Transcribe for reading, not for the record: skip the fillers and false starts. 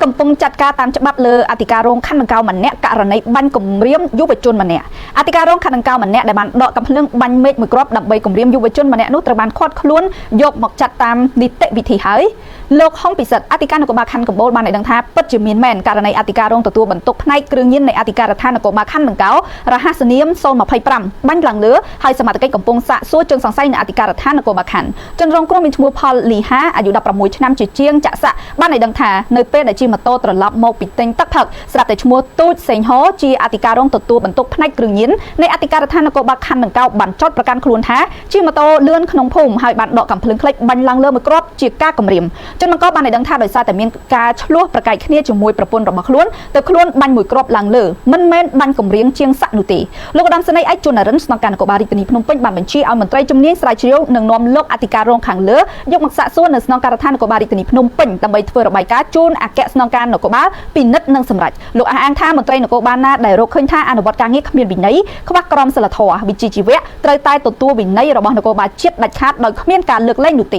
កំពុងចាត់ការតាមច្បាប់លើអធិការរងខណ្ឌដង្កោម្នាក់ករណីបាញ់គំរាមយុវជនម្នាក់អធិការរងខណ្ឌដង្កោម្នាក់ដែលបានដកកំភ្លើងបាញ់មេឃមួយគ្រាប់ដើម្បីគំរាមយុវជនម្នាក់នោះត្រូវបានឃាត់ខ្លួនយកមកចាត់តាមនីតិវិធីហើយលោកហុងពិសិដ្ឋអធិការនគរបាលខណ្ឌកំពូលបានឲ្យដឹងថាពិតជាមានមែនករណីអធិការរងទទួលបន្ទុកផ្នែកគ្រឿងញៀននៃអធិការដ្ឋាននគរបាលខណ្ឌដង្កោរហស្សនាម025បាញ់ឡើងលើហើយសមត្ថកិច្ចកំពុងសាកសួរជើងសង្ស័យនៅអធិការដ្ឋាននគរបាលខណ្ឌជនរងគ្រោះមានឈ្មោះផលលីហាអាយុ16ឆ្នាំជាជាងចាក់សាក់បានឲ្យដឹងថានៅពេលដែលជិះម៉ូតូត្រឡប់មកពីទិញទឹកផឹកស្រាប់តែឈ្មោះទូចសេងហោជាអធិការរងទទួលបន្ទុកផ្នែកគ្រឿងញៀននៃអធិការដ្ឋាននគរបាលខណ្ឌដង្កោបានចោទប្រកាន់ខ្លួនថាជិះម៉ូតូលឿនក្នុងភូមិហើយបានដកកំភ្លើងក្លេចបាញ់ឡើងលើមួយគ្រាប់ជាការគំរាមជនបង្កបានឲ្យដឹងថាដោយសារតែមានការឆ្លោះប្រកែកគ្នាជាមួយប្រពន្ធរបស់ខ្លួនទៅខ្លួនបាញ់មួយគ្រាប់ឡើងលើមិនមែនបាញ់គំរាមជាងសាក់នោះទេលោកឧត្តមសេនីយ៍ឯកជននរិនស្នងការនគរបាលរាជធានីភ្នំពេញបានបញ្ជាឲ្យមន្ត្រីជំនាញស្រាវជ្រាវនិងនាំលោកអធិការរងខាងលើយកមកសាកសួរនៅស្នងការដ្ឋាននគរបាលរាជធានីភ្នំពេញដើម្បីធ្វើរបាយការណ៍ជូនអគ្គស្នងការនគរបាលពិនិត្យនិងសម្រេចលោកអះអាងថាមន្ត្រីនគរបាលណាដែលរកឃើញថាអនុវត្តការងារគ្មានវិន័យខ្វះក្រមសីលធម៌វិជ្ជាជីវៈត្រូវតែទទួលវិន័យរបស់នគរបាលជាតិដាច់ខាតដោយគ្មានការលើកលែងនោះទេ